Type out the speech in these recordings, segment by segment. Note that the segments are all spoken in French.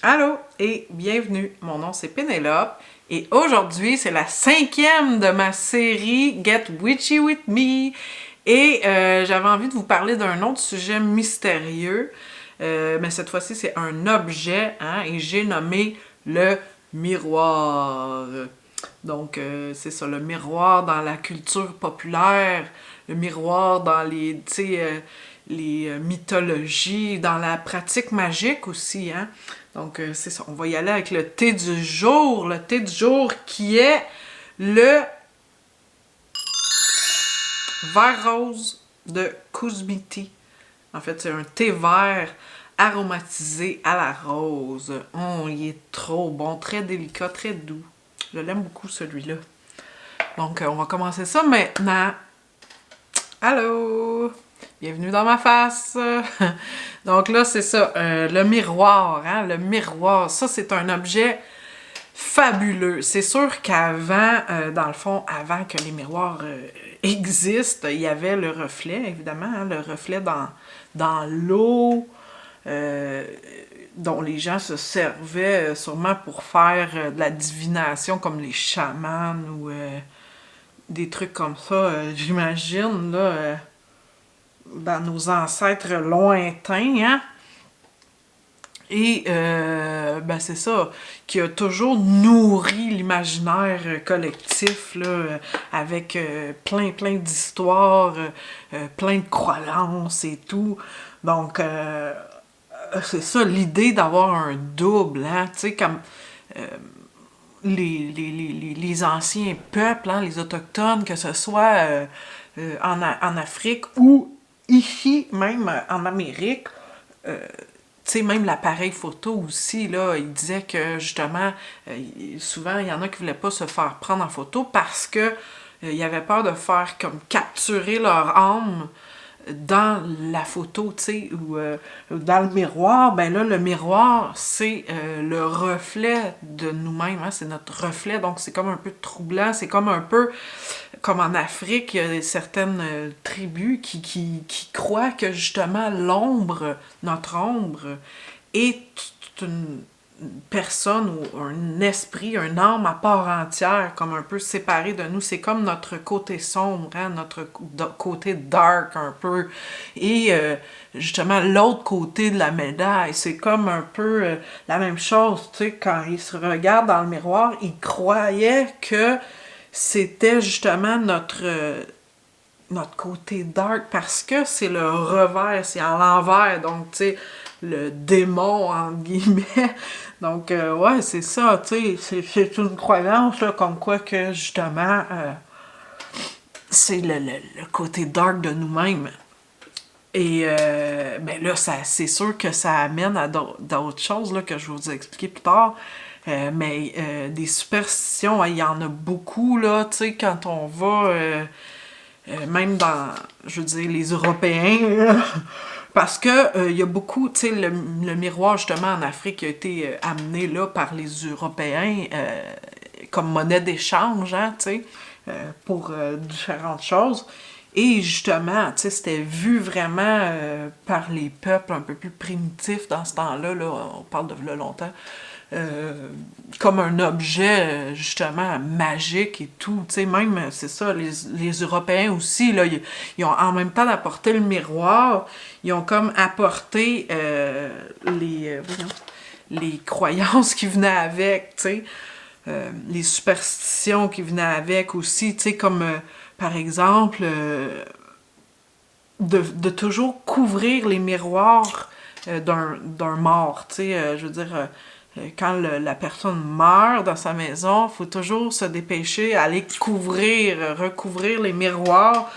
Allô et bienvenue, mon nom c'est Pénélope et aujourd'hui c'est la 5e de ma série Get Witchy With Me et j'avais envie de vous parler d'un autre sujet mystérieux, mais cette fois-ci c'est un objet et j'ai nommé le miroir. Donc c'est ça, le miroir dans la culture populaire, le miroir dans les, les mythologies, dans la pratique magique aussi, hein. Donc, c'est ça. On va y aller avec le thé du jour. Le thé du jour qui est le vert rose de Kusmiti. En fait, c'est un thé vert aromatisé à la rose. Il est trop bon, très délicat, très doux. Je l'aime beaucoup, celui-là. Donc, on va commencer ça maintenant. Allô! Bienvenue dans ma face! Donc là, c'est ça, le miroir, le miroir, ça c'est un objet fabuleux. C'est sûr qu'avant, dans le fond, avant que les miroirs existent, il y avait le reflet, évidemment, le reflet dans l'eau, dont les gens se servaient sûrement pour faire de la divination, comme les chamans ou des trucs comme ça, j'imagine, là, dans nos ancêtres lointains, hein? Et ben c'est ça, qui a toujours nourri l'imaginaire collectif, là, avec plein d'histoires, plein de croyances et tout. Donc, c'est ça, l'idée d'avoir un double, hein, tu sais, comme les anciens peuples, hein, les autochtones, que ce soit en Afrique ou ici, même en Amérique, tu sais, même l'appareil photo aussi, là, il disait que, justement, souvent, il y en a qui voulaient pas se faire prendre en photo parce que ils avaient peur de faire comme capturer leur âme dans la photo, tu sais, ou dans le miroir. Ben là, le miroir, c'est le reflet de nous-mêmes, hein, c'est notre reflet, donc c'est comme un peu troublant, c'est comme un peu comme en Afrique, il y a certaines tribus qui croient que justement l'ombre, notre ombre, est une personne ou un esprit, un âme à part entière, comme un peu séparé de nous. C'est comme notre côté sombre, hein, notre côté dark un peu. Et justement, l'autre côté de la médaille, c'est comme un peu la même chose. Tu sais, quand ils se regardent dans le miroir, ils croyaient que c'était justement notre côté dark parce que c'est le revers, c'est à l'envers, donc tu sais, le démon, entre guillemets. Donc, ouais, c'est ça, tu sais, c'est une croyance, là, comme quoi que, justement, c'est le côté dark de nous-mêmes. Et, ben là, c'est sûr que ça amène à d'autres choses, là, que je vais vous expliquer plus tard. Mais des superstitions, il y en a beaucoup, là, tu sais, quand on va... même dans, je veux dire, les Européens, parce que il y a beaucoup, tu sais, le miroir, justement, en Afrique, a été amené, là, par les Européens comme monnaie d'échange, hein, tu sais, pour différentes choses. Et justement, tu sais, c'était vu vraiment par les peuples un peu plus primitifs dans ce temps-là, là, on parle de là longtemps, comme un objet, justement, magique et tout. Tu sais, même, c'est ça, les Européens aussi, là, ils ont, en même temps d'apporter le miroir, ils ont comme apporté les croyances qui venaient avec, tu sais, les superstitions qui venaient avec aussi, tu sais, comme, par exemple, de toujours couvrir les miroirs d'un mort, tu sais, je veux dire... quand la personne meurt dans sa maison, il faut toujours se dépêcher, aller recouvrir les miroirs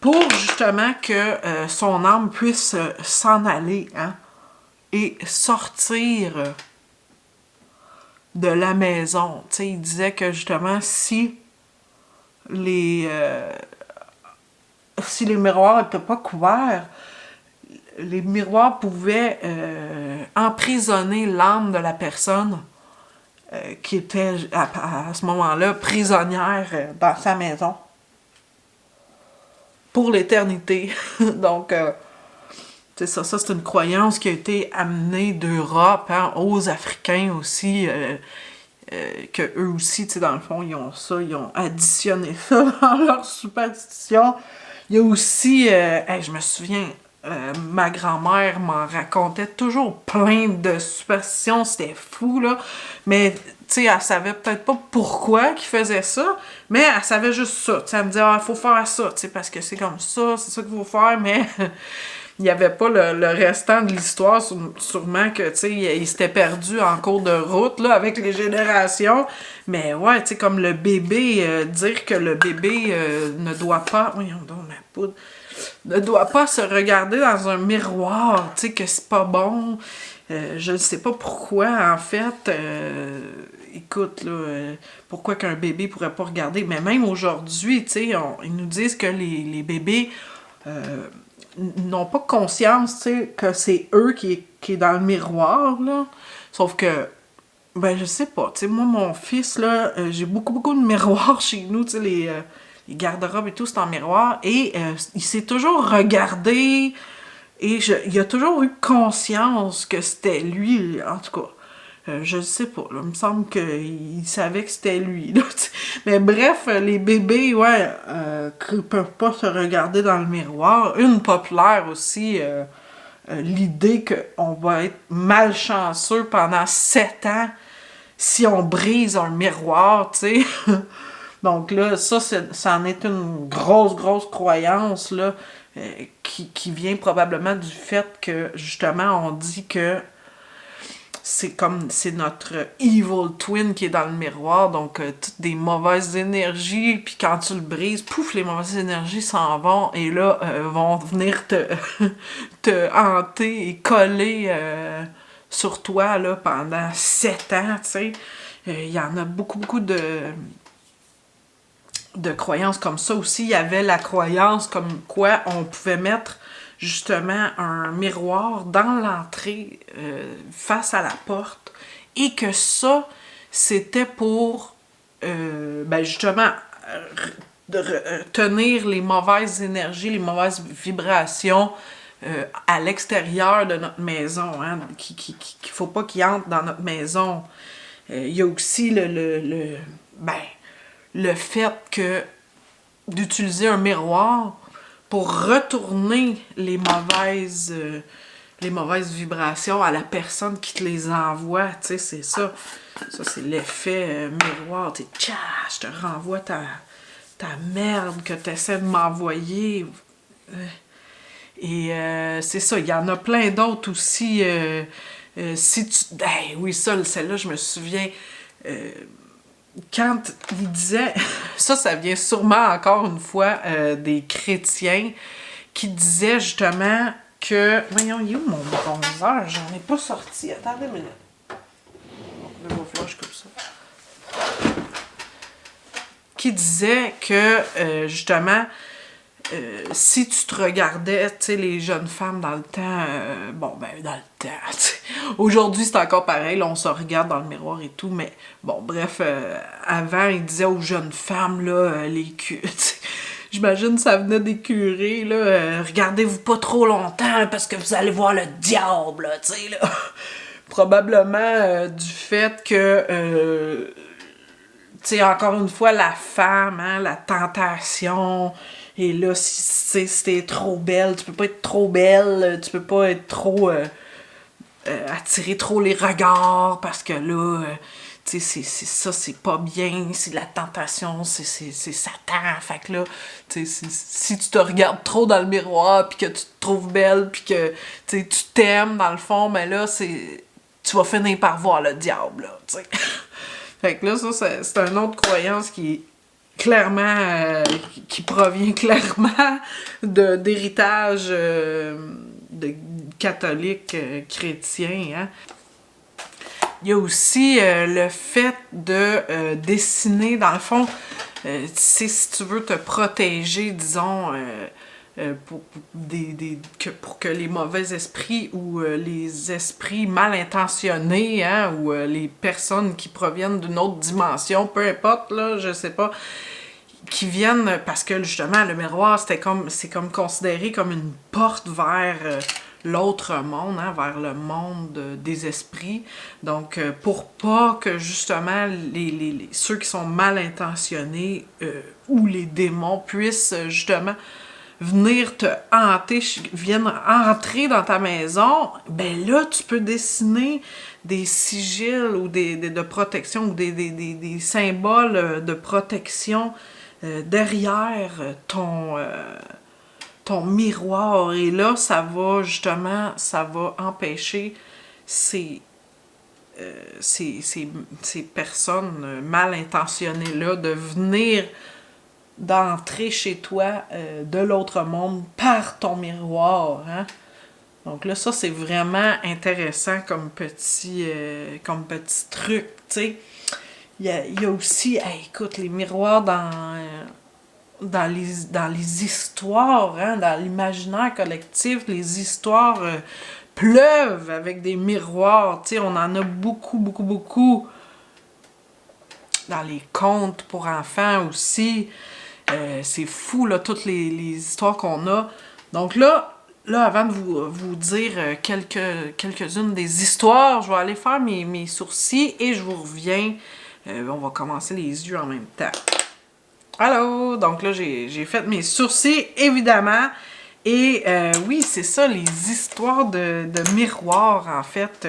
pour justement que son âme puisse s'en aller, hein, et sortir de la maison. Tu sais, il disait que justement, les, si les miroirs n'étaient pas couverts, les miroirs pouvaient emprisonner l'âme de la personne qui était à ce moment-là prisonnière dans sa maison pour l'éternité. Donc, tu c'est ça, c'est une croyance qui a été amenée d'Europe, hein, aux Africains aussi, que eux aussi, tu sais, dans le fond, ils ont additionné ça dans leur superstition. Il y a aussi, je me souviens, ma grand-mère m'en racontait toujours plein de superstitions, c'était fou, là. Mais, tu sais, elle savait peut-être pas pourquoi qu'ils faisaient ça, mais elle savait juste ça. Tu sais, elle me disait, ah, faut faire ça, tu sais, parce que c'est comme ça, c'est ça qu'il faut faire, mais il n'y avait pas le restant de l'histoire, sûrement que, tu sais, il s'était perdu en cours de route, là, avec les générations. Mais ouais, tu sais, comme le bébé, dire que le bébé ne doit pas... Voyons donc, ma poudre. Ne doit pas se regarder dans un miroir, tu sais, que c'est pas bon. Je ne sais pas pourquoi, en fait. Écoute, là, pourquoi qu'un bébé pourrait pas regarder? Mais même aujourd'hui, tu sais, ils nous disent que les bébés... n'ont pas conscience, tu sais, que c'est eux qui est dans le miroir, là. Sauf que, ben, je sais pas, tu sais, moi, mon fils, là, j'ai beaucoup de miroirs chez nous, tu sais, les garde-robes et tout, c'est en miroir, et il s'est toujours regardé, et il a toujours eu conscience que c'était lui, en tout cas. Je sais pas, là, il me semble qu'il savait que c'était lui, là, t'sais. Mais bref, les bébés, ouais, peuvent pas se regarder dans le miroir. Une populaire aussi, l'idée qu'on va être malchanceux pendant 7 ans si on brise un miroir, tu sais. Donc là, ça en est une grosse croyance, là, qui vient probablement du fait que, justement, on dit que c'est notre evil twin qui est dans le miroir, donc toutes des mauvaises énergies, puis quand tu le brises, pouf, les mauvaises énergies s'en vont, et là, vont venir te hanter et coller sur toi, là, pendant 7 ans, tu sais. Il y en a beaucoup de croyances comme ça aussi. Il y avait la croyance comme quoi on pouvait mettre justement un miroir dans l'entrée face à la porte et que ça, c'était pour justement tenir les mauvaises énergies, les mauvaises vibrations à l'extérieur de notre maison, hein, qu'il faut pas qu'ils entrent dans notre maison. Il y a aussi le fait que d'utiliser un miroir pour retourner les mauvaises vibrations à la personne qui te les envoie, tu sais, c'est ça. Ça, c'est l'effet miroir. Tu sais, tcha, je te renvoie ta merde que tu essaies de m'envoyer. Et c'est ça, il y en a plein d'autres aussi. Si tu... oui, celle-là, je me souviens... quand il disait, ça vient sûrement encore une fois des chrétiens qui disaient justement que, voyons, il est où mon bronzer? J'en ai pas sorti, attendez une minute. Bon, là, il va falloir que je coupe ça. Qui disait que, justement, si tu te regardais, tu sais, les jeunes femmes dans le temps, dans le temps, tu sais, aujourd'hui c'est encore pareil, là, on se regarde dans le miroir et tout, mais bon, bref, avant, ils disaient aux jeunes femmes, là, j'imagine ça venait des curés, là, regardez-vous pas trop longtemps parce que vous allez voir le diable, là, tu sais, là. Probablement du fait que, tu sais, encore une fois, la femme, hein, la tentation. Et là, si t'es trop belle, tu peux pas être trop belle, tu peux pas être trop... attirer trop les regards, parce que là, tu sais, ça, c'est pas bien, c'est de la tentation, c'est Satan. Fait que là, tu sais, si tu te regardes trop dans le miroir, puis que tu te trouves belle, puis que tu t'aimes, dans le fond, mais là, tu vas finir par voir le diable, là, tu sais. Fait que là, ça, c'est une autre croyance qui est clairement, qui provient clairement d'héritage de catholique chrétien. Hein. Il y a aussi le fait de dessiner, dans le fond, si tu veux te protéger, disons, pour que les mauvais esprits ou les esprits mal intentionnés, hein, ou les personnes qui proviennent d'une autre dimension, peu importe, là, je sais pas, qui viennent, parce que justement le miroir c'est comme considéré comme une porte vers l'autre monde, hein, vers le monde des esprits. Donc, pour pas que justement ceux qui sont mal intentionnés ou les démons puissent justement venir te hanter, viennent entrer dans ta maison, ben là, tu peux dessiner des sigils ou de protection ou des symboles de protection derrière ton miroir. Et là, ça va justement, ça va empêcher ces personnes mal intentionnées-là de venir d'entrer chez toi de l'autre monde par ton miroir. Hein? Donc là, ça, c'est vraiment intéressant comme petit truc, tu sais. Il y a aussi, hey, écoute, les miroirs dans les histoires, hein, dans l'imaginaire collectif, les histoires pleuvent avec des miroirs, tu sais, on en a beaucoup, beaucoup, beaucoup. Dans les contes pour enfants aussi. C'est fou, là, toutes les histoires qu'on a. Donc là, avant de vous dire quelques-unes des histoires, je vais aller faire mes sourcils et je vous reviens. On va commencer les yeux en même temps. Allô! Donc là, j'ai fait mes sourcils, évidemment. Et oui, c'est ça, les histoires de miroirs, en fait.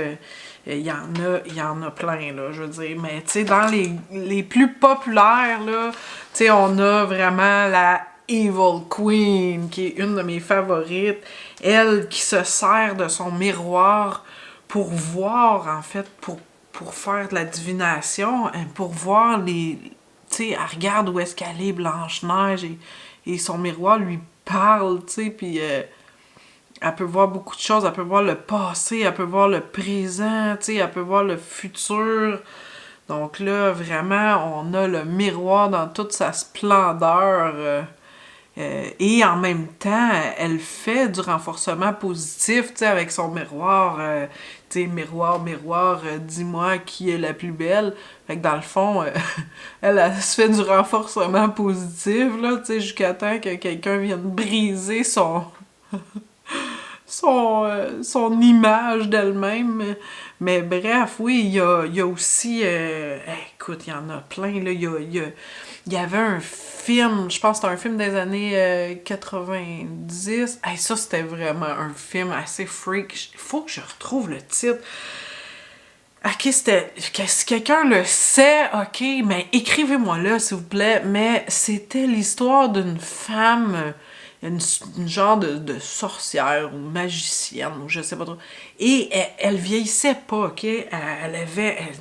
Il y en a plein, là, je veux dire. Mais, tu sais, dans les plus populaires, là, tu sais, on a vraiment la Evil Queen, qui est une de mes favorites. Elle qui se sert de son miroir pour voir, en fait, pour faire de la divination, pour voir les... Tu sais, elle regarde où est-ce qu'elle est, Blanche-Neige, et son miroir lui parle, tu sais, puis... elle peut voir beaucoup de choses, elle peut voir le passé, elle peut voir le présent, tu sais, elle peut voir le futur. Donc là, vraiment, on a le miroir dans toute sa splendeur. Et en même temps, elle fait du renforcement positif, tu sais, avec son miroir. Tu sais, miroir, miroir, dis-moi qui est la plus belle. Fait que dans le fond, elle se fait du renforcement positif, là, tu sais, jusqu'à temps que quelqu'un vienne briser son image d'elle-même. Mais bref, oui, il y a aussi... écoute, il y en a plein, là. Il y avait un film, je pense que c'était un film des années 90. Hey, ça, c'était vraiment un film assez freak. Il faut que je retrouve le titre. Ok, c'était... Si quelqu'un le sait, ok, mais écrivez-moi là, s'il vous plaît. Mais c'était l'histoire d'une femme... Une genre de sorcière ou magicienne, ou je sais pas trop. Et elle vieillissait pas, ok?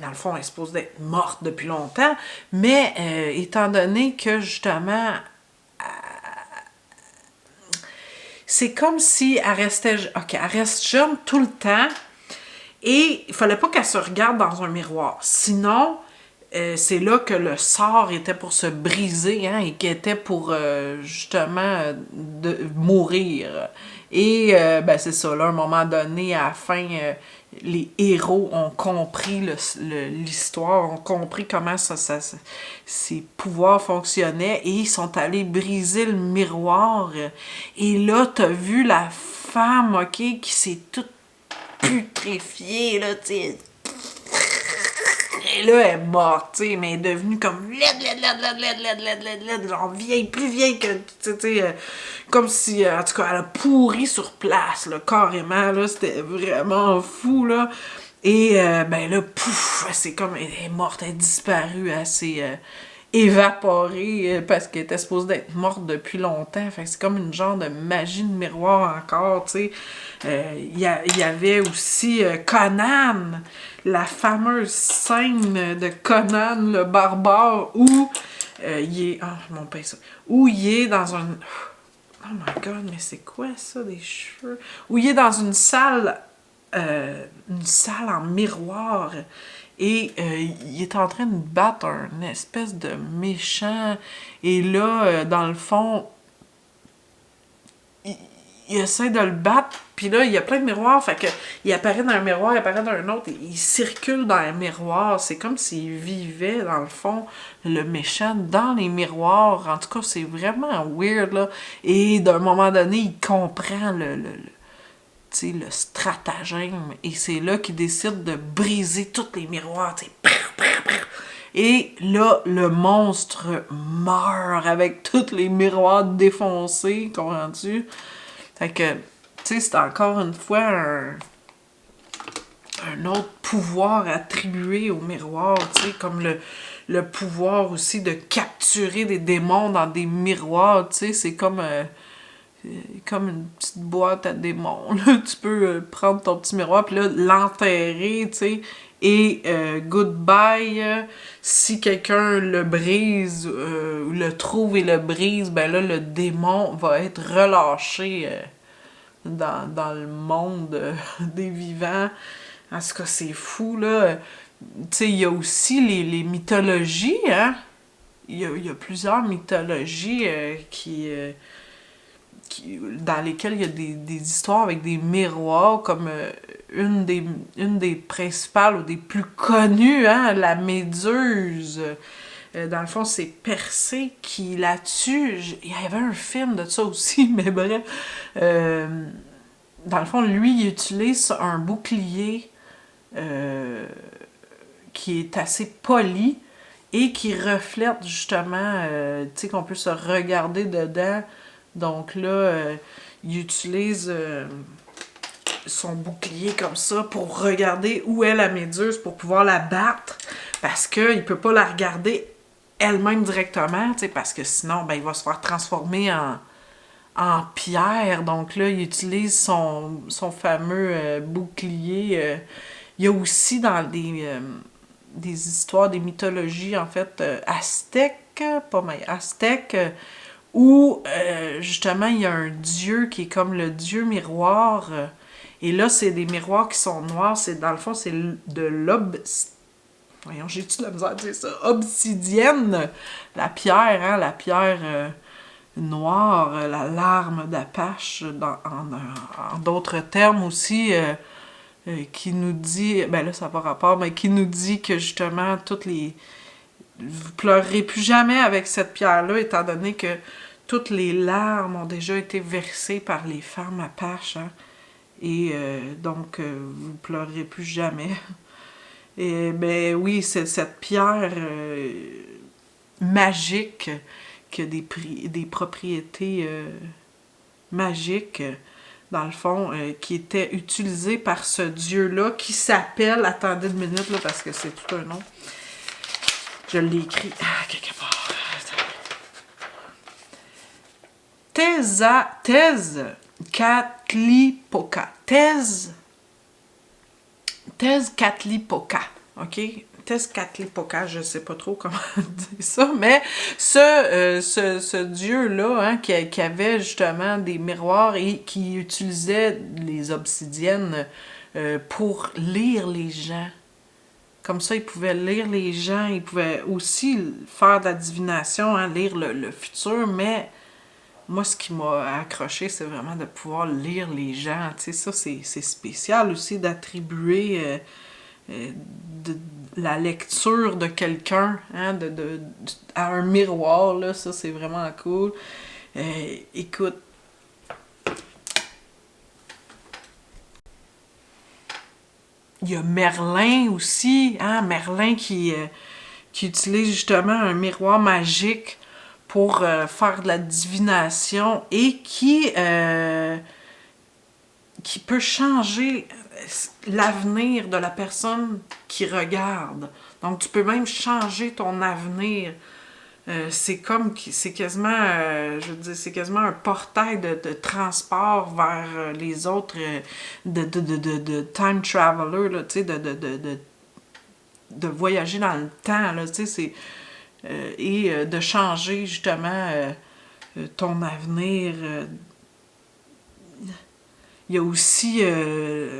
Dans le fond, elle est supposée d'être morte depuis longtemps, mais étant donné que, justement, c'est comme si elle restait... Ok, elle reste jeune tout le temps, et il fallait pas qu'elle se regarde dans un miroir. Sinon... c'est là que le sort était pour se briser, hein, et qui était pour justement mourir. Et ben c'est ça, là, à un moment donné, à la fin, les héros ont compris l'histoire, ont compris comment ses pouvoirs fonctionnaient, et ils sont allés briser le miroir. Et là, t'as vu la femme, ok, qui s'est toute putréfiée, là, tu sais. Et là, elle est morte, tu sais, mais elle est devenue comme laide, genre vieille, plus vieille que, tu sais, comme si, en tout cas, elle a pourri sur place, là, carrément, là, c'était vraiment fou, là. Et, ben là, pouf, c'est comme, elle est morte, elle est disparue, elle s'est évaporée, parce qu'elle était supposée d'être morte depuis longtemps, fait que c'est comme une genre de magie de miroir encore, tu sais. Il y avait aussi Conan, la fameuse scène de Conan le barbare où il est... Oh, mon pinceau. Où il est dans un... Oh my god, mais c'est quoi ça, des cheveux? Où il est dans une salle en miroir et il est en train de battre un espèce de méchant. Et là, dans le fond... il essaie de le battre, puis là, il y a plein de miroirs, fait que il apparaît dans un miroir, il apparaît dans un autre, et il circule dans un miroir. C'est comme s'il vivait, dans le fond, le méchant dans les miroirs. En tout cas, c'est vraiment weird, là. Et d'un moment donné, il comprend tu sais, le stratagème. Et c'est là qu'il décide de briser tous les miroirs, tu sais. Et là, le monstre meurt avec tous les miroirs défoncés, comprends-tu? Fait que, tu sais, c'est encore une fois un autre pouvoir attribué au miroir, tu sais, comme le pouvoir aussi de capturer des démons dans des miroirs, tu sais, c'est comme une petite boîte à démons, là. Tu peux prendre ton petit miroir, puis là, l'enterrer, tu sais, et goodbye, si quelqu'un le brise, ou le trouve et le brise, ben là, le démon va être relâché dans le monde des vivants. En tout cas, c'est fou, là. Tu sais, il y a aussi les mythologies, hein. Il y a plusieurs mythologies dans lesquelles il y a des histoires avec des miroirs, comme une des principales ou des plus connues, hein, la Méduse. Dans le fond, c'est Persée qui la tue. Il y avait un film de ça aussi, mais bref. Dans le fond, lui, il utilise un bouclier qui est assez poli et qui reflète justement, tu sais, qu'on peut se regarder dedans. Donc là, il utilise son bouclier comme ça pour regarder où est la méduse, pour pouvoir la battre, parce qu'il peut pas la regarder elle-même directement, tu sais, parce que sinon, ben, il va se faire transformer en pierre. Donc là, il utilise son fameux bouclier. Il y a aussi dans des histoires, des mythologies, en fait, aztèques, pas mal, aztèques, où justement il y a un dieu qui est comme le dieu miroir. Et là, c'est des miroirs qui sont noirs. C'est, dans le fond, c'est de voyons, j'ai-tu de la misère à dire ça? Obsidienne, la pierre, hein, la pierre noire, la larme d'Apache, en d'autres termes aussi, qui nous dit, ben là ça n'a pas rapport, mais qui nous dit que justement vous pleurerez plus jamais avec cette pierre-là, étant donné que toutes les larmes ont déjà été versées par les femmes Apaches, hein, et donc vous pleurerez plus jamais. Et ben oui, c'est cette pierre magique qui a des propriétés magiques, dans le fond, qui était utilisée par ce dieu-là, qui s'appelle, attendez une minute, là, parce que c'est tout un nom. Je l'ai écrit quelque part. Tezcatlipoca. Tezcatlipoca. OK? Tezcatlipoca, je sais pas trop comment dire ça, mais ce dieu-là, hein, qui avait justement des miroirs et qui utilisait les obsidiennes pour lire les gens. Comme ça, il pouvait lire les gens, il pouvait aussi faire de la divination, hein, lire le futur, mais moi, ce qui m'a accroché, c'est vraiment de pouvoir lire les gens. Tu sais, ça, c'est spécial aussi d'attribuer de la lecture de quelqu'un, hein, à un miroir, là, ça, c'est vraiment cool. Écoute, il y a Merlin aussi, hein, Merlin qui utilise justement un miroir magique pour faire de la divination et qui peut changer l'avenir de la personne qui regarde. Donc, tu peux même changer ton avenir. C'est quasiment, je veux dire, c'est quasiment un portail de transport vers les autres, de time traveler, là, tu sais, de voyager dans le temps, là, tu sais, et de changer, justement, ton avenir. Il y a aussi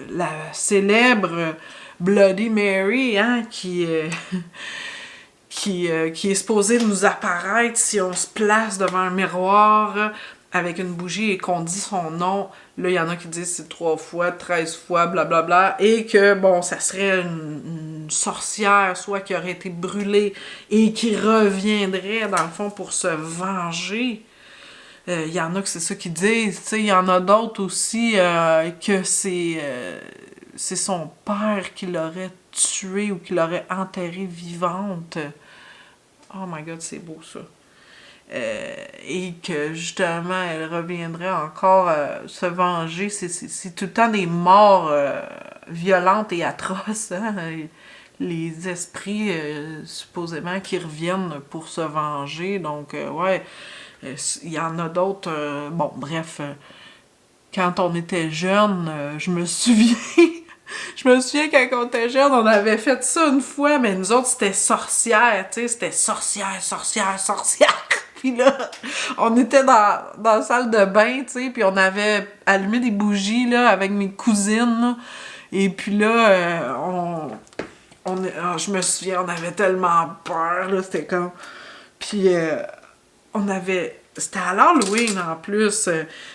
la célèbre Bloody Mary, hein, qui est supposée nous apparaître si on se place devant un miroir avec une bougie et qu'on dit son nom. Là, il y en a qui disent c'est 3 fois, 13 fois, blablabla. Et que, bon, ça serait une sorcière, soit qui aurait été brûlée et qui reviendrait, dans le fond, pour se venger Il y en a que c'est ça qu'ils disent, tu sais, il y en a d'autres aussi que c'est son père qui l'aurait tuée ou qui l'aurait enterrée vivante. Oh my god, c'est beau ça. Et que justement, elle reviendrait encore se venger. C'est tout le temps des morts violentes et atroces, hein? Les esprits, supposément, qui reviennent pour se venger. Donc, ouais, il y en a d'autres. Bon, bref, quand on était jeune, je me souviens. Je me souviens quand on était jeune, on avait fait ça une fois, mais nous autres, c'était sorcière, tu sais, c'était sorcière, sorcière, sorcière. Puis là, on était dans la salle de bain, tu sais, puis on avait allumé des bougies, là, avec mes cousines, là. Et puis là, je me souviens, on avait tellement peur, là, c'était comme... Puis on avait... C'était à l'Halloween, en plus.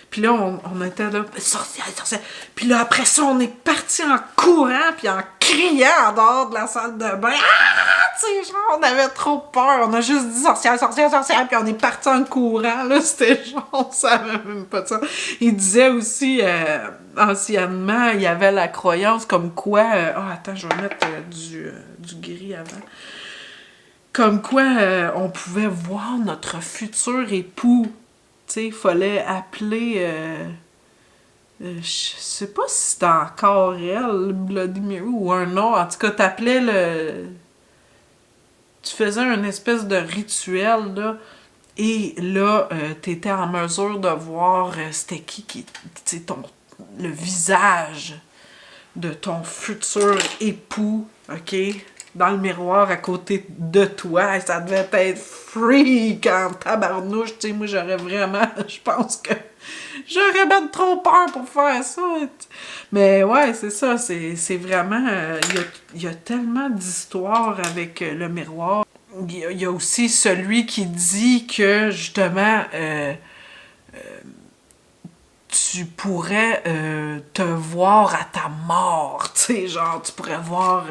Puis là, on était là, sorcière, sorcière. Puis là, après ça, on est parti en courant, puis en criant en dehors de la salle de bain. Ah! Tu sais, genre, on avait trop peur. On a juste dit sorcière, sorcière, sorcière, puis on est parti en courant, là. C'était genre, ça avait même pas de ça. Il disait aussi, anciennement, il y avait la croyance comme quoi... attends, je vais mettre du gris avant. Comme quoi, on pouvait voir notre futur époux. Tu sais, il fallait appeler... je sais pas si c'était encore elle, Bloody Mary, ou un autre. En tout cas, t'appelais le... Tu faisais une espèce de rituel, là. Et là, t'étais en mesure de voir c'était qui... Tu sais, le visage de ton futur époux, OK? Dans le miroir à côté de toi. Ça devait être freak en tabarnouche. Tu sais, moi, j'aurais vraiment... Je pense que j'aurais même trop peur pour faire ça. Mais ouais, c'est ça. C'est vraiment... Il y a tellement d'histoires avec le miroir. Il y a aussi celui qui dit que, justement... tu pourrais te voir à ta mort, tu sais, genre, tu pourrais voir,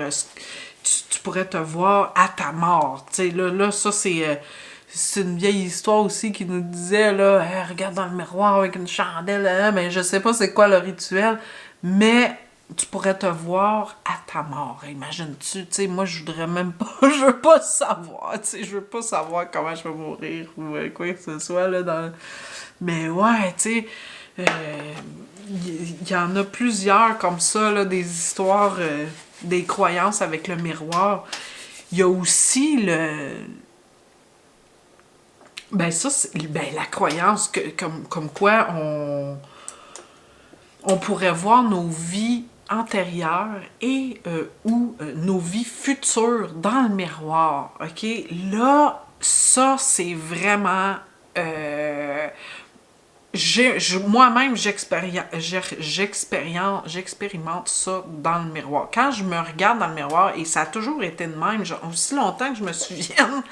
tu pourrais te voir à ta mort, tu sais, là, ça, c'est une vieille histoire aussi qui nous disait, là, hey, regarde dans le miroir avec une chandelle, hein, mais je sais pas c'est quoi le rituel, mais tu pourrais te voir à ta mort, imagines-tu, tu sais, moi, je voudrais même pas, je veux pas savoir, tu sais, je veux pas savoir comment je vais mourir, ou quoi que ce soit, là, dans... Mais ouais, tu sais... Il y en a plusieurs comme ça, là, des histoires, des croyances avec le miroir. Il y a aussi le... Ben ça, la croyance que, comme quoi on pourrait voir nos vies antérieures et ou nos vies futures dans le miroir, OK? Là, ça, c'est vraiment... moi-même, j'expérimente ça dans le miroir. Quand je me regarde dans le miroir, et ça a toujours été de même, aussi longtemps que je me souvienne,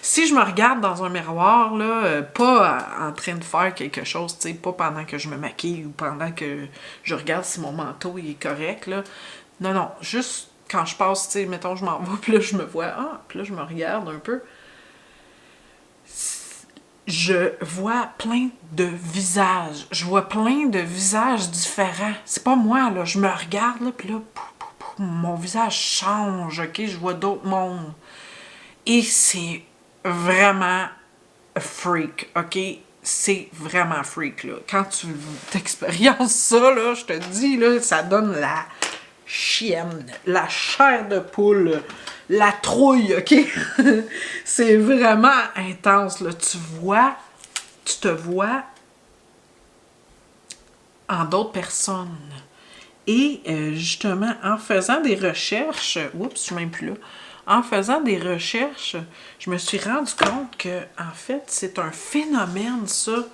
si je me regarde dans un miroir, là, pas en train de faire quelque chose, tu sais, pas pendant que je me maquille ou pendant que je regarde si mon manteau il est correct, là. Non, non, juste quand je passe, tu sais, mettons, je m'en vais, puis là, je me vois, puis là, je me regarde un peu. Je vois plein de visages. Je vois plein de visages différents. C'est pas moi, là. Je me regarde, là, puis là, mon visage change, OK? Je vois d'autres mondes. Et c'est vraiment freak, OK? C'est vraiment freak, là. Quand tu t'expériences ça, là, je te dis, là, ça donne la chienne, la chair de poule, la trouille, OK? C'est vraiment intense, là. Tu te vois en d'autres personnes. Et justement, en faisant des recherches, oups, je suis même plus là, en faisant des recherches, je me suis rendu compte que, en fait, c'est un phénomène, ça,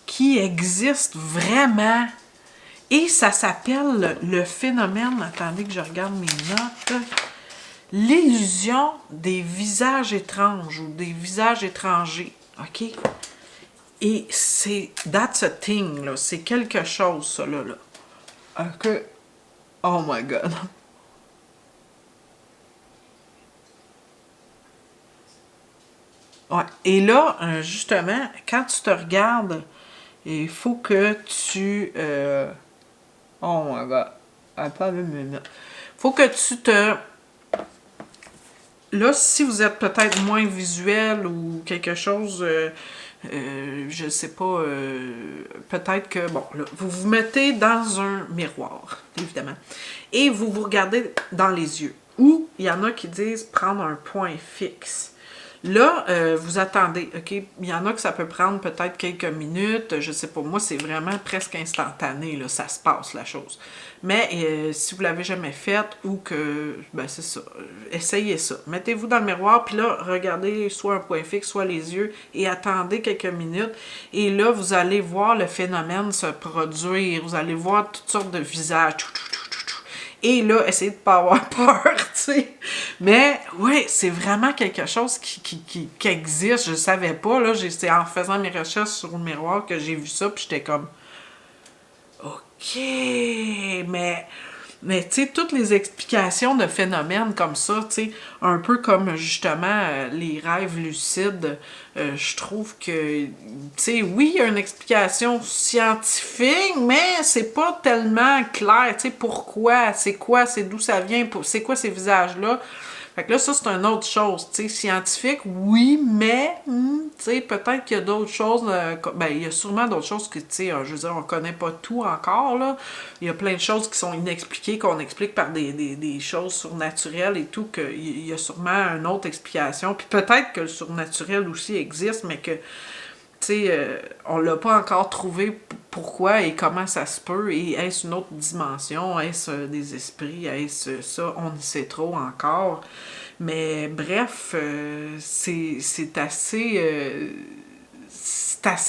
qui existe vraiment. Et ça s'appelle le phénomène, attendez que je regarde mes notes, l'illusion des visages étranges ou des visages étrangers, OK? Et c'est, that's a thing, là, c'est quelque chose, ça, là. OK? Oh my God. Ouais. Et là, justement, quand tu te regardes, il faut que tu... Oh my god. Attends une minute. Faut que tu te... Là, si vous êtes peut-être moins visuel ou quelque chose, je sais pas, peut-être que, bon, là, vous vous mettez dans un miroir, évidemment, et vous vous regardez dans les yeux. Ou il y en a qui disent prendre un point fixe. Là, vous attendez, OK? Il y en a que ça peut prendre peut-être quelques minutes, je sais pas, moi, c'est vraiment presque instantané, là, ça se passe, la chose. Mais si vous l'avez jamais fait ou que, ben c'est ça, essayez ça. Mettez-vous dans le miroir, puis là, regardez soit un point fixe, soit les yeux, et attendez quelques minutes. Et là, vous allez voir le phénomène se produire, vous allez voir toutes sortes de visages, et là, essayez de ne pas avoir peur, tu sais. Mais, ouais, c'est vraiment quelque chose qui existe. Je ne savais pas, là. C'est en faisant mes recherches sur le miroir que j'ai vu ça, puis j'étais comme... OK, mais tu sais, toutes les explications de phénomènes comme ça, tu sais, un peu comme justement les rêves lucides, je trouve que, tu sais, oui, il y a une explication scientifique, mais c'est pas tellement clair, tu sais, pourquoi, c'est quoi, c'est d'où ça vient, c'est quoi ces visages-là. Fait que là, ça, c'est une autre chose, tu sais, scientifique, oui, mais, tu sais, peut-être qu'il y a d'autres choses, ben, il y a sûrement d'autres choses que, tu sais, je veux dire, on connaît pas tout encore, là. Il y a plein de choses qui sont inexpliquées, qu'on explique par des choses surnaturelles et tout, qu'il y a sûrement une autre explication. Puis peut-être que le surnaturel aussi existe, mais que, tu sais, on l'a pas encore trouvé pourquoi et comment ça se peut, et est-ce une autre dimension, est-ce des esprits, est-ce ça, on ne sait trop encore. Mais bref, c'est assez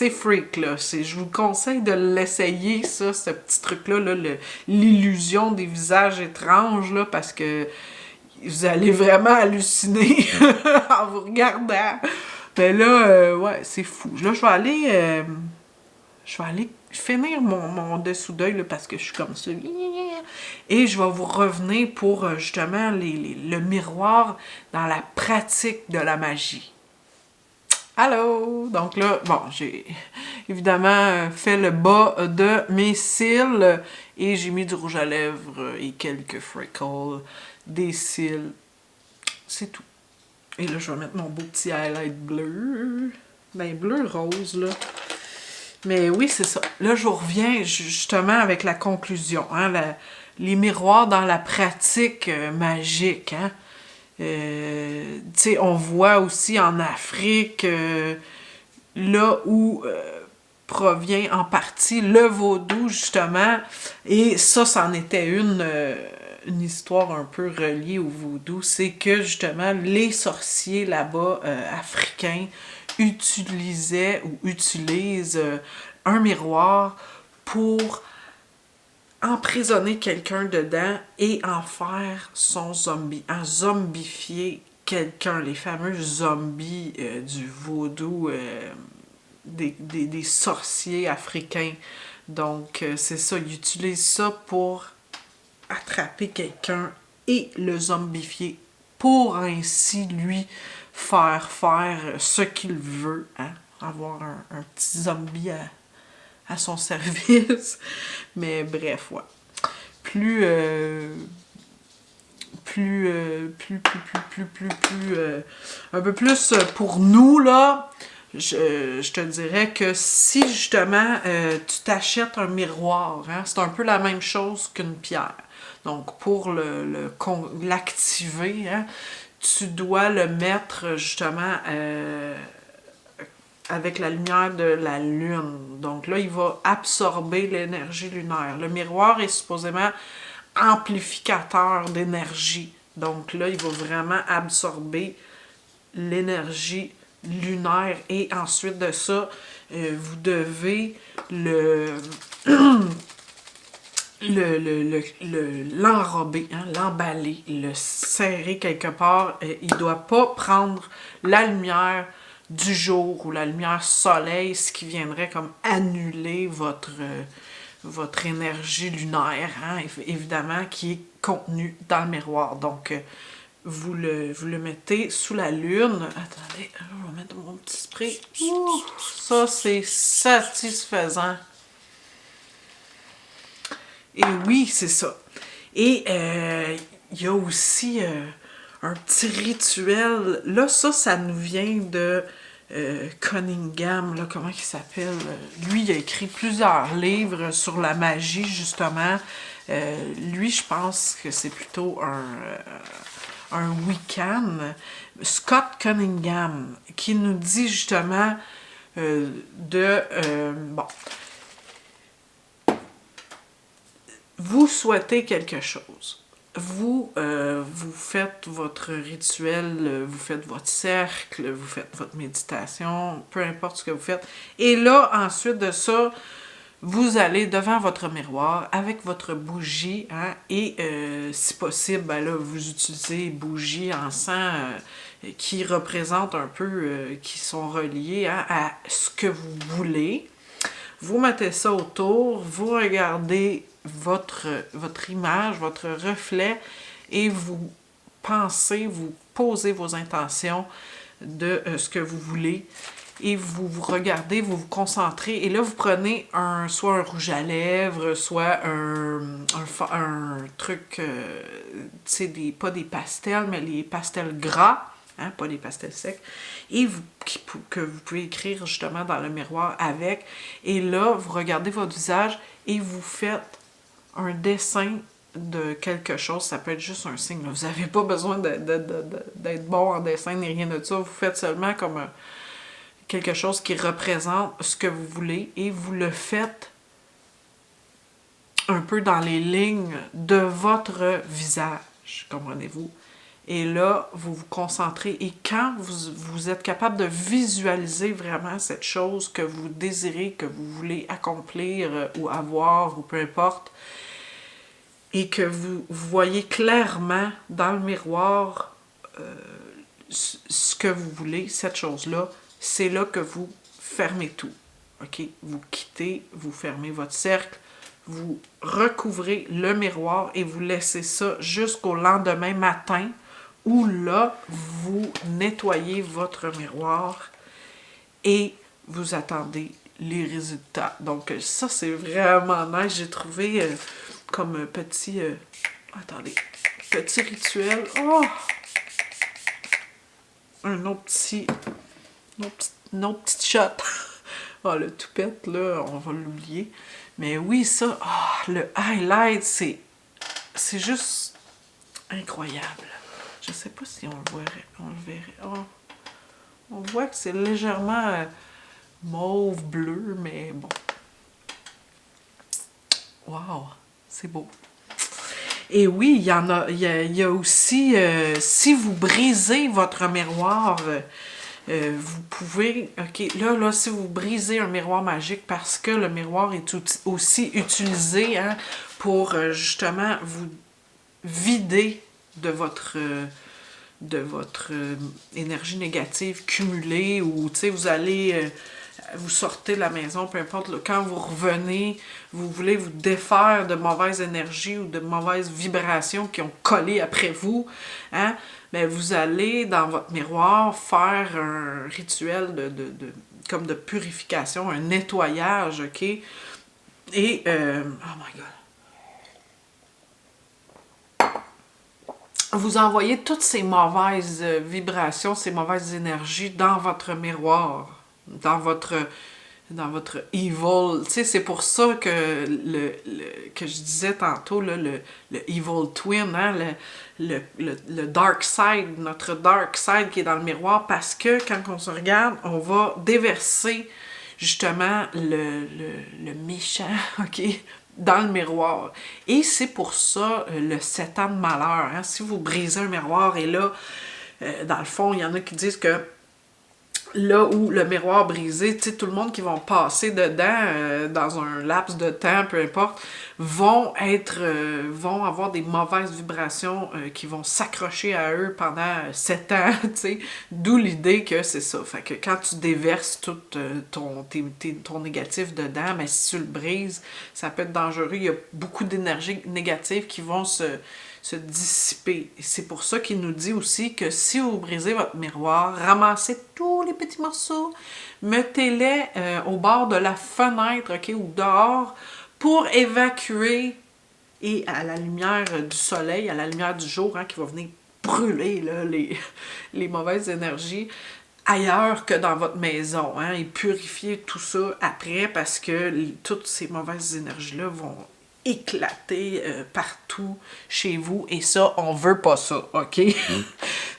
freak, là. Je vous conseille de l'essayer, ça, ce petit truc-là, là, l'illusion des visages étranges, là, parce que vous allez vraiment halluciner en vous regardant. Mais là, ouais, c'est fou. Là, je vais aller finir mon dessous d'œil, là, parce que je suis comme ça. Et je vais vous revenir pour, justement, le miroir dans la pratique de la magie. Allô! Donc là, bon, j'ai évidemment fait le bas de mes cils et j'ai mis du rouge à lèvres et quelques freckles, des cils. C'est tout. Et là, je vais mettre mon beau petit highlight bleu. Ben, bleu rose, là. Mais oui, c'est ça. Là, je reviens justement avec la conclusion. Hein, les miroirs dans la pratique magique. Hein. Tu sais, on voit aussi en Afrique, là où provient en partie le vaudou, justement. Et ça, c'en était une histoire un peu reliée au vaudou. C'est que, justement, les sorciers là-bas, africains, utilisaient ou utilisent un miroir pour emprisonner quelqu'un dedans et en faire son zombie, en zombifier quelqu'un, les fameux zombies du vaudou des sorciers africains. Donc, c'est ça, ils utilisent ça pour attraper quelqu'un et le zombifier pour ainsi lui faire ce qu'il veut, hein? Avoir un petit zombie à son service. Mais bref, ouais. Plus, un peu plus pour nous, là, je te dirais que si justement tu t'achètes un miroir, hein, c'est un peu la même chose qu'une pierre. Donc, pour l'activer, hein, tu dois le mettre justement avec la lumière de la lune. Donc là, il va absorber l'énergie lunaire. Le miroir est supposément amplificateur d'énergie. Donc là, il va vraiment absorber l'énergie lunaire et ensuite de ça, vous devez l'enrober, hein, l'emballer, le serrer quelque part. Il ne doit pas prendre la lumière du jour ou la lumière soleil, ce qui viendrait comme annuler votre énergie lunaire, hein, évidemment, qui est contenue dans le miroir. Donc, vous le mettez sous la lune. Attendez, je vais mettre mon petit spray. Ouh, ça, c'est satisfaisant. Et oui, c'est ça. Et il y a aussi un petit rituel. Là, ça nous vient de Cunningham, là, comment il s'appelle? Lui, il a écrit plusieurs livres sur la magie, justement. Lui, je pense que c'est plutôt un Wiccan. Scott Cunningham, qui nous dit justement bon, vous souhaitez quelque chose. Vous faites votre rituel, vous faites votre cercle, vous faites votre méditation, peu importe ce que vous faites. Et là, ensuite de ça, vous allez devant votre miroir avec votre bougie, hein, et si possible, ben là, vous utilisez bougies, encens qui représentent un peu, qui sont reliés, hein, à ce que vous voulez. Vous mettez ça autour, vous regardez votre image, votre reflet, et vous pensez, vous posez vos intentions de ce que vous voulez, et vous vous regardez, vous vous concentrez, et là vous prenez soit un rouge à lèvres, soit un truc, tu sais, pas des pastels, mais les pastels gras, hein, pas les pastels secs, et que vous pouvez écrire justement dans le miroir avec, et là vous regardez votre visage et vous faites un dessin de quelque chose. Ça peut être juste un signe, là. Vous n'avez pas besoin d'être bon en dessin ni rien de ça, vous faites seulement comme quelque chose qui représente ce que vous voulez, et vous le faites un peu dans les lignes de votre visage, comprenez-vous? Et là, vous vous concentrez, et quand vous êtes capable de visualiser vraiment cette chose que vous désirez, que vous voulez accomplir ou avoir, ou peu importe, et que vous voyez clairement dans le miroir ce que vous voulez, cette chose-là, c'est là que vous fermez tout. OK? Vous quittez, vous fermez votre cercle, vous recouvrez le miroir et vous laissez ça jusqu'au lendemain matin, où là, vous nettoyez votre miroir et vous attendez les résultats. Donc ça, c'est vraiment nice. J'ai trouvé comme petit... attendez, petit rituel. Oh! Un autre petit... Une autre petite shot. Oh, le toupette, là, on va l'oublier. Mais oui, ça, oh, le highlight, c'est juste incroyable. Je sais pas si on le verrait. Oh, on voit que c'est légèrement mauve, bleu, mais bon. Wow, c'est beau. Et oui, il y a aussi, si vous brisez votre miroir, vous pouvez, ok, là, si vous brisez un miroir magique, parce que le miroir est aussi utilisé, hein, pour justement vous vider de votre énergie négative cumulée, ou tu sais, vous allez, vous sortez de la maison, peu importe, là, quand vous revenez, vous voulez vous défaire de mauvaises énergies ou de mauvaises vibrations qui ont collé après vous, hein, mais vous allez dans votre miroir faire un rituel comme de purification, un nettoyage, ok? Et, oh my god. Vous envoyez toutes ces mauvaises vibrations, ces mauvaises énergies dans votre miroir, dans votre evil. Tu sais, c'est pour ça que que je disais tantôt, là, le evil twin, hein, le dark side, notre dark side qui est dans le miroir, parce que quand on se regarde, on va déverser justement le méchant, ok, dans le miroir. Et c'est pour ça le 7 ans de malheur. Hein? Si vous brisez un miroir, et là, dans le fond, il y en a qui disent que là où le miroir brisé, tu sais, tout le monde qui vont passer dedans dans un laps de temps, peu importe, vont avoir des mauvaises vibrations qui vont s'accrocher à eux pendant 7 ans, tu sais, d'où l'idée que c'est ça. Fait que quand tu déverses tout ton négatif dedans, mais si tu le brises, ça peut être dangereux. Il y a beaucoup d'énergie négative qui vont se se dissiper. Et c'est pour ça qu'il nous dit aussi que si vous brisez votre miroir, ramassez tous les petits morceaux, mettez-les au bord de la fenêtre, ok, ou dehors, pour évacuer et à la lumière du soleil, à la lumière du jour, hein, qui va venir brûler là, les mauvaises énergies ailleurs que dans votre maison, hein, et purifier tout ça après parce que toutes ces mauvaises énergies-là vont éclater partout chez vous et ça, on veut pas ça, ok?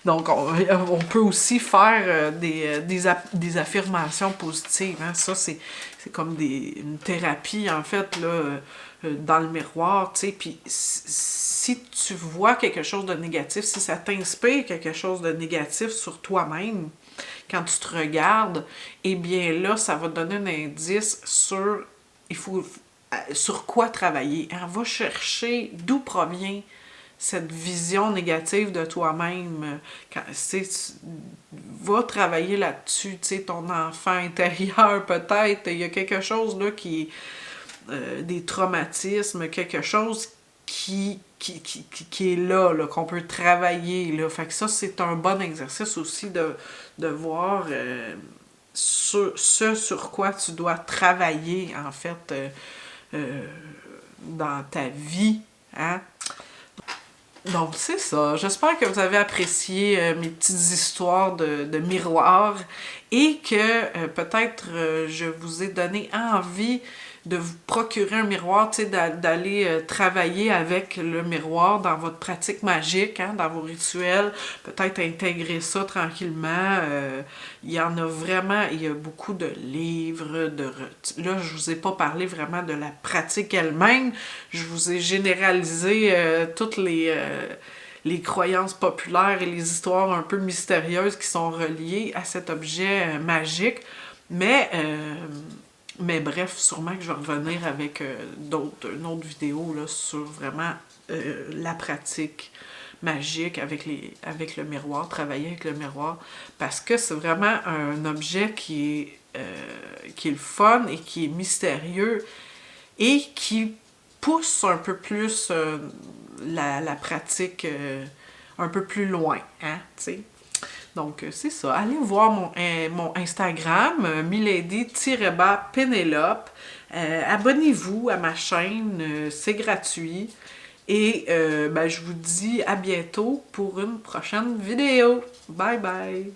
Donc, on peut aussi faire des affirmations positives, hein? Ça, c'est comme une thérapie, en fait, là, dans le miroir, tu sais, puis si tu vois quelque chose de négatif, si ça t'inspire quelque chose de négatif sur toi-même, quand tu te regardes, eh bien là, ça va te donner un indice sur quoi travailler. Hein? Va chercher d'où provient cette vision négative de toi-même. Va travailler là-dessus, tu sais, ton enfant intérieur peut-être. Il y a quelque chose là qui est des traumatismes, quelque chose qui est là qu'on peut travailler. Là. Fait que ça, c'est un bon exercice aussi de voir ce sur quoi tu dois travailler, en fait, dans ta vie. Hein? Donc, c'est ça. J'espère que vous avez apprécié mes petites histoires de miroirs et que peut-être je vous ai donné envie de vous procurer un miroir, tu sais, d'aller travailler avec le miroir dans votre pratique magique, hein, dans vos rituels, peut-être intégrer ça tranquillement. Il y en a vraiment, il y a beaucoup de livres, là, je vous ai pas parlé vraiment de la pratique elle-même, je vous ai généralisé toutes les croyances populaires et les histoires un peu mystérieuses qui sont reliées à cet objet magique, mais bref, sûrement que je vais revenir avec une autre vidéo là, sur vraiment la pratique magique avec le miroir, travailler avec le miroir, parce que c'est vraiment un objet qui est le fun et qui est mystérieux et qui pousse un peu plus la pratique un peu plus loin, hein, tu sais. Donc, c'est ça. Allez voir mon Instagram, milady-pénélope. Abonnez-vous à ma chaîne, c'est gratuit. Et je vous dis à bientôt pour une prochaine vidéo. Bye bye!